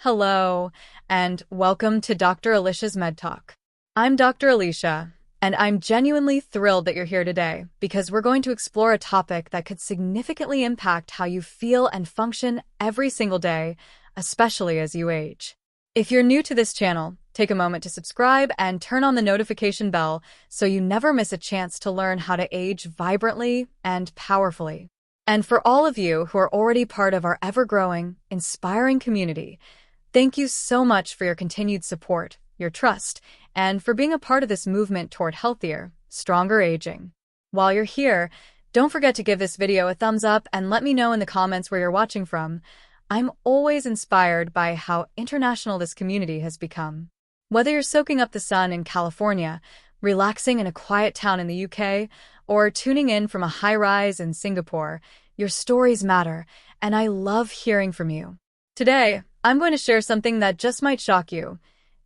Hello, and welcome to Dr. Alicia's Med Talk. I'm Dr. Alicia, and I'm genuinely thrilled that you're here today because we're going to explore a topic that could significantly impact how you feel and function every single day, especially as you age. If you're new to this channel, take a moment to subscribe and turn on the notification bell so you never miss a chance to learn how to age vibrantly and powerfully. And for all of you who are already part of our ever-growing, inspiring community, thank you so much for your continued support, your trust, and for being a part of this movement toward healthier, stronger aging. While you're here, don't forget to give this video a thumbs up and let me know in the comments where you're watching from. I'm always inspired by how international this community has become. Whether you're soaking up the sun in California, relaxing in a quiet town in the UK, or tuning in from a high-rise in Singapore, your stories matter, and I love hearing from you. Today, I'm going to share something that just might shock you.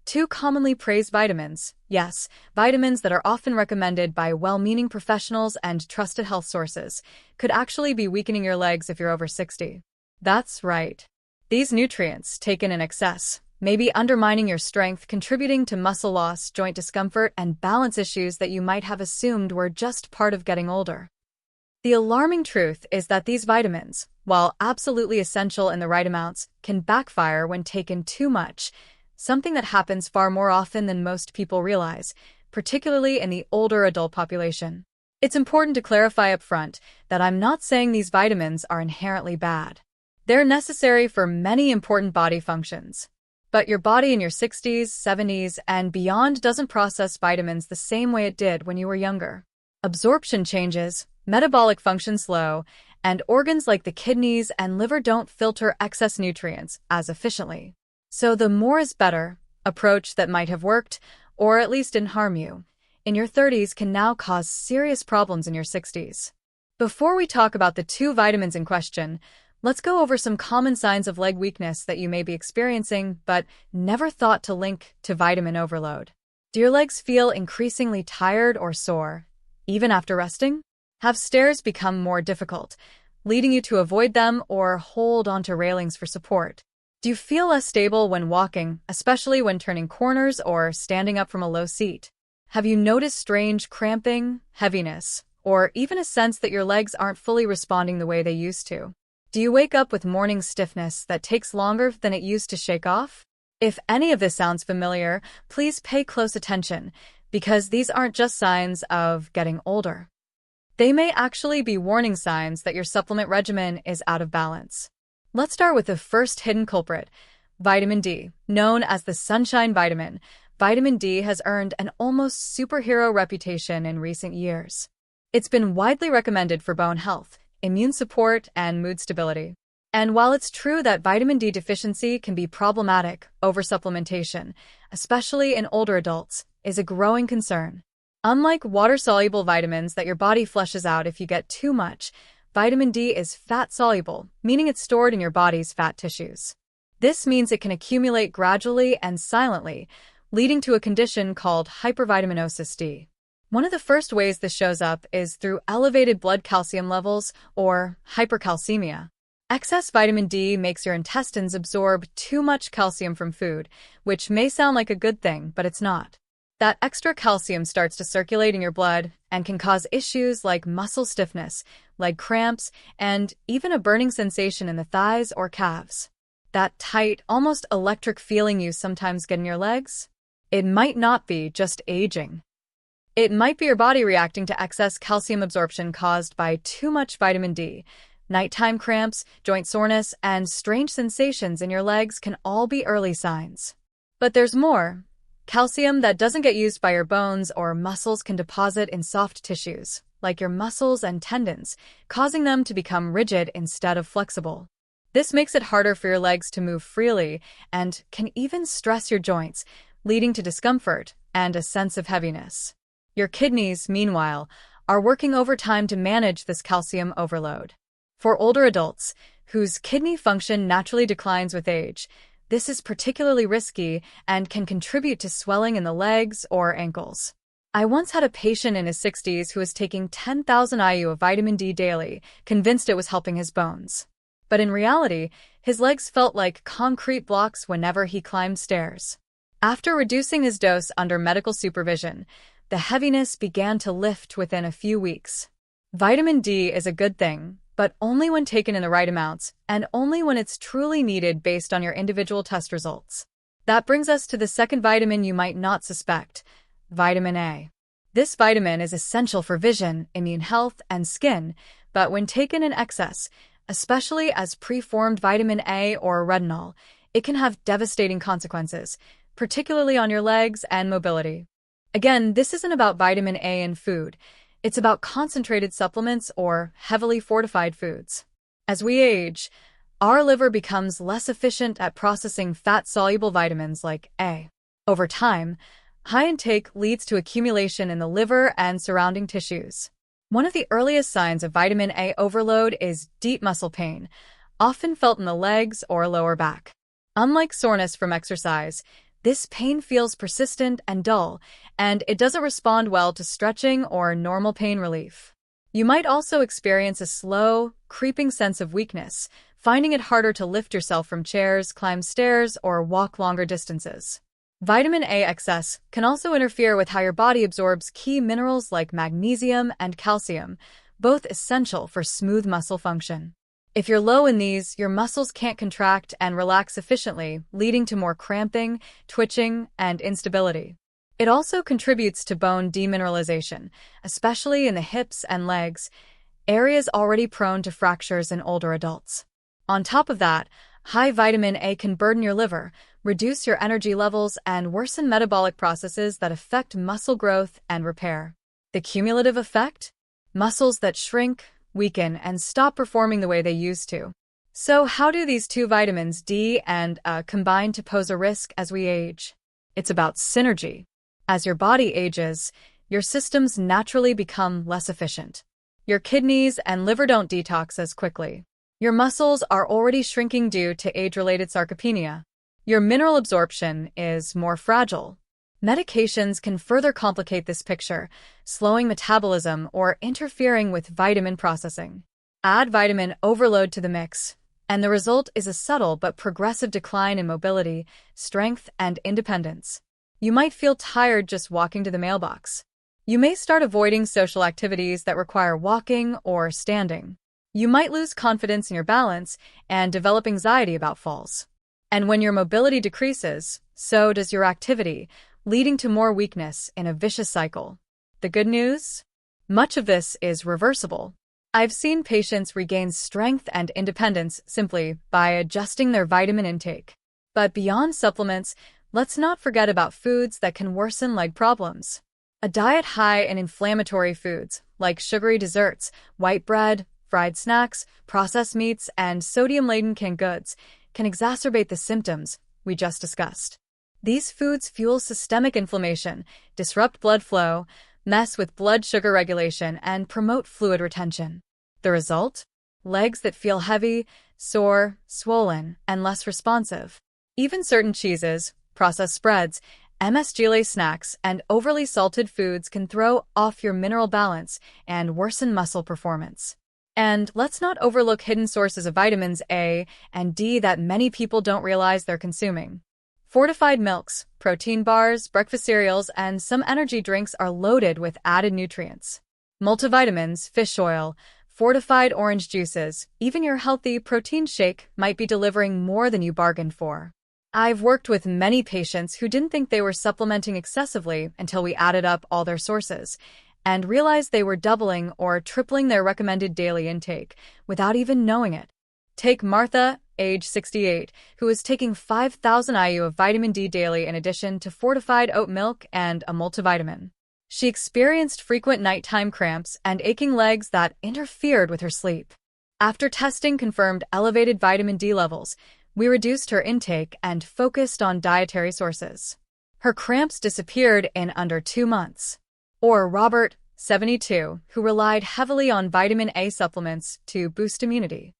2 commonly praised vitamins. Yes, vitamins that are often recommended by well-meaning professionals and trusted health sources could actually be weakening your legs if you're over 60. That's right. These nutrients, taken in excess, may be undermining your strength, contributing to muscle loss, joint discomfort, and balance issues that you might have assumed were just part of getting older. The alarming truth is that these vitamins, while absolutely essential in the right amounts, can backfire when taken too much, something that happens far more often than most people realize, particularly in the older adult population. It's important to clarify up front that I'm not saying these vitamins are inherently bad. They're necessary for many important body functions. But your body in your 60s, 70s, and beyond doesn't process vitamins the same way it did when you were younger. Absorption changes, metabolic function slow, and organs like the kidneys and liver don't filter excess nutrients as efficiently. So the more is better approach that might have worked, or at least didn't harm you, in your 30s can now cause serious problems in your 60s. Before we talk about the 2 vitamins in question, let's go over some common signs of leg weakness that you may be experiencing but never thought to link to vitamin overload. Do your legs feel increasingly tired or sore, even after resting? Have stairs become more difficult, leading you to avoid them or hold onto railings for support? Do you feel less stable when walking, especially when turning corners or standing up from a low seat? Have you noticed strange cramping, heaviness, or even a sense that your legs aren't fully responding the way they used to? Do you wake up with morning stiffness that takes longer than it used to shake off? If any of this sounds familiar, please pay close attention, because these aren't just signs of getting older. They may actually be warning signs that your supplement regimen is out of balance. Let's start with the first hidden culprit, vitamin D. Known as the sunshine vitamin, vitamin D has earned an almost superhero reputation in recent years. It's been widely recommended for bone health, immune support, and mood stability. And while it's true that vitamin D deficiency can be problematic, oversupplementation, especially in older adults, is a growing concern. Unlike water-soluble vitamins that your body flushes out if you get too much, vitamin D is fat-soluble, meaning it's stored in your body's fat tissues. This means it can accumulate gradually and silently, leading to a condition called hypervitaminosis D. One of the first ways this shows up is through elevated blood calcium levels, or hypercalcemia. Excess vitamin D makes your intestines absorb too much calcium from food, which may sound like a good thing, but it's not. That extra calcium starts to circulate in your blood and can cause issues like muscle stiffness, leg cramps, and even a burning sensation in the thighs or calves. That tight, almost electric feeling you sometimes get in your legs? It might not be just aging. It might be your body reacting to excess calcium absorption caused by too much vitamin D. Nighttime cramps, joint soreness, and strange sensations in your legs can all be early signs. But there's more. Calcium that doesn't get used by your bones or muscles can deposit in soft tissues, like your muscles and tendons, causing them to become rigid instead of flexible. This makes it harder for your legs to move freely and can even stress your joints, leading to discomfort and a sense of heaviness. Your kidneys, meanwhile, are working overtime to manage this calcium overload. For older adults, whose kidney function naturally declines with age, this is particularly risky and can contribute to swelling in the legs or ankles. I once had a patient in his 60s who was taking 10,000 IU of vitamin D daily, convinced it was helping his bones. But in reality, His legs felt like concrete blocks whenever he climbed stairs. After reducing his dose under medical supervision, the heaviness began to lift within a few weeks. Vitamin D is a good thing, but only when taken in the right amounts and only when it's truly needed based on your individual test results. That brings us to the second vitamin you might not suspect, vitamin A. This vitamin is essential for vision, immune health, and skin, but when taken in excess, especially as preformed vitamin A or retinol, it can have devastating consequences, particularly on your legs and mobility. Again, this isn't about vitamin A in food. It's about concentrated supplements or heavily fortified foods. As we age, our liver becomes less efficient at processing fat-soluble vitamins like A. Over time, high intake leads to accumulation in the liver and surrounding tissues. One of the earliest signs of vitamin A overload is deep muscle pain, often felt in the legs or lower back. Unlike soreness from exercise, this pain feels persistent and dull, and it doesn't respond well to stretching or normal pain relief. You might also experience a slow, creeping sense of weakness, finding it harder to lift yourself from chairs, climb stairs, or walk longer distances. Vitamin A excess can also interfere with how your body absorbs key minerals like magnesium and calcium, both essential for smooth muscle function. If you're low in these, your muscles can't contract and relax efficiently, leading to more cramping, twitching, and instability. It also contributes to bone demineralization, especially in the hips and legs, areas already prone to fractures in older adults. On top of that, high vitamin A can burden your liver, reduce your energy levels, and worsen metabolic processes that affect muscle growth and repair. The cumulative effect? Muscles that shrink, weaken, and stop performing the way they used to. So how do these two vitamins, D and A, combine to pose a risk as we age? It's about synergy. As your body ages, your systems naturally become less efficient. Your kidneys and liver don't detox as quickly. Your muscles are already shrinking due to age-related sarcopenia. Your mineral absorption is more fragile. Medications can further complicate this picture, slowing metabolism or interfering with vitamin processing. Add vitamin overload to the mix, and the result is a subtle but progressive decline in mobility, strength, and independence. You might feel tired just walking to the mailbox. You may start avoiding social activities that require walking or standing. You might lose confidence in your balance and develop anxiety about falls. And when your mobility decreases, so does your activity, leading to more weakness in a vicious cycle. The good news? Much of this is reversible. I've seen patients regain strength and independence simply by adjusting their vitamin intake. But beyond supplements, let's not forget about foods that can worsen leg problems. A diet high in inflammatory foods, like sugary desserts, white bread, fried snacks, processed meats, and sodium-laden canned goods, can exacerbate the symptoms we just discussed. These foods fuel systemic inflammation, disrupt blood flow, mess with blood sugar regulation, and promote fluid retention. The result? Legs that feel heavy, sore, swollen, and less responsive. Even certain cheeses, processed spreads, MSG-laced snacks, and overly salted foods can throw off your mineral balance and worsen muscle performance. And let's not overlook hidden sources of vitamins A and D that many people don't realize they're consuming. Fortified milks, protein bars, breakfast cereals, and some energy drinks are loaded with added nutrients. Multivitamins, fish oil, fortified orange juices, even your healthy protein shake might be delivering more than you bargained for. I've worked with many patients who didn't think they were supplementing excessively until we added up all their sources, and realized they were doubling or tripling their recommended daily intake without even knowing it. Take Martha, age 68, who is taking 5,000 IU of vitamin D daily in addition to fortified oat milk and a multivitamin. She experienced frequent nighttime cramps and aching legs that interfered with her sleep. After testing confirmed elevated vitamin D levels, we reduced her intake and focused on dietary sources. Her cramps disappeared in under 2 months. Or Robert, 72, who relied heavily on vitamin A supplements to boost immunity.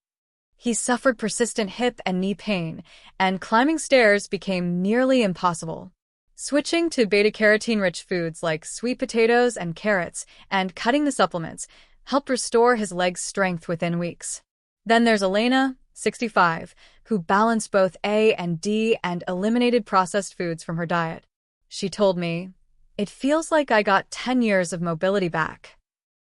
He suffered persistent hip and knee pain, and climbing stairs became nearly impossible. Switching to beta-carotene-rich foods like sweet potatoes and carrots and cutting the supplements helped restore his leg's strength within weeks. Then there's Elena, 65, who balanced both A and D and eliminated processed foods from her diet. She told me, "It feels like I got 10 years of mobility back."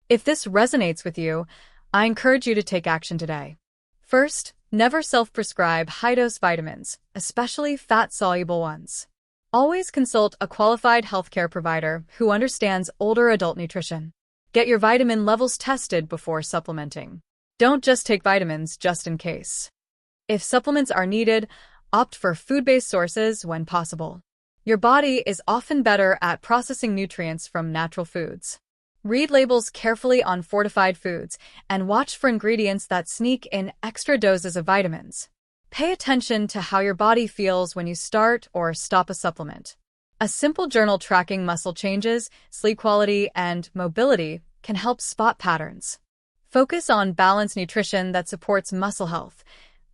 If this resonates with you, I encourage you to take action today. First, never self-prescribe high-dose vitamins, especially fat-soluble ones. Always consult a qualified healthcare provider who understands older adult nutrition. Get your vitamin levels tested before supplementing. Don't just take vitamins just in case. If supplements are needed, opt for food-based sources when possible. Your body is often better at processing nutrients from natural foods. Read labels carefully on fortified foods and watch for ingredients that sneak in extra doses of vitamins. Pay attention to how your body feels when you start or stop a supplement. A simple journal tracking muscle changes, sleep quality, and mobility can help spot patterns. Focus on balanced nutrition that supports muscle health: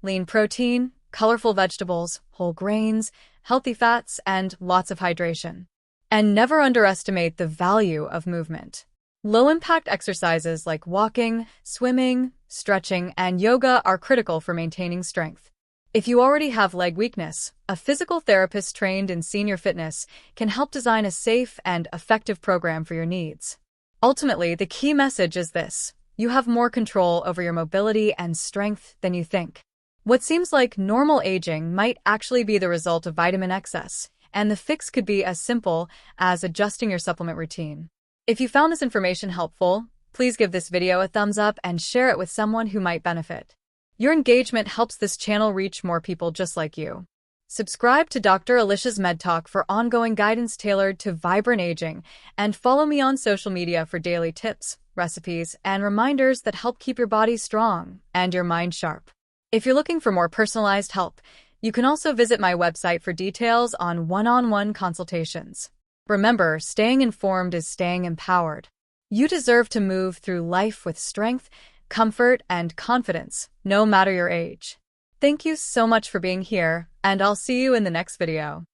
lean protein, colorful vegetables, whole grains, healthy fats, and lots of hydration. And never underestimate the value of movement. Low-impact exercises like walking, swimming, stretching, and yoga are critical for maintaining strength. If you already have leg weakness, a physical therapist trained in senior fitness can help design a safe and effective program for your needs. Ultimately, the key message is this: you have more control over your mobility and strength than you think. What seems like normal aging might actually be the result of vitamin excess, and the fix could be as simple as adjusting your supplement routine. If you found this information helpful, please give this video a thumbs up and share it with someone who might benefit. Your engagement helps this channel reach more people just like you. Subscribe to Dr. Alicia's Med Talk for ongoing guidance tailored to vibrant aging, and follow me on social media for daily tips, recipes, and reminders that help keep your body strong and your mind sharp. If you're looking for more personalized help, you can also visit my website for details on one-on-one consultations. Remember, staying informed is staying empowered. You deserve to move through life with strength, comfort, and confidence, no matter your age. Thank you so much for being here, and I'll see you in the next video.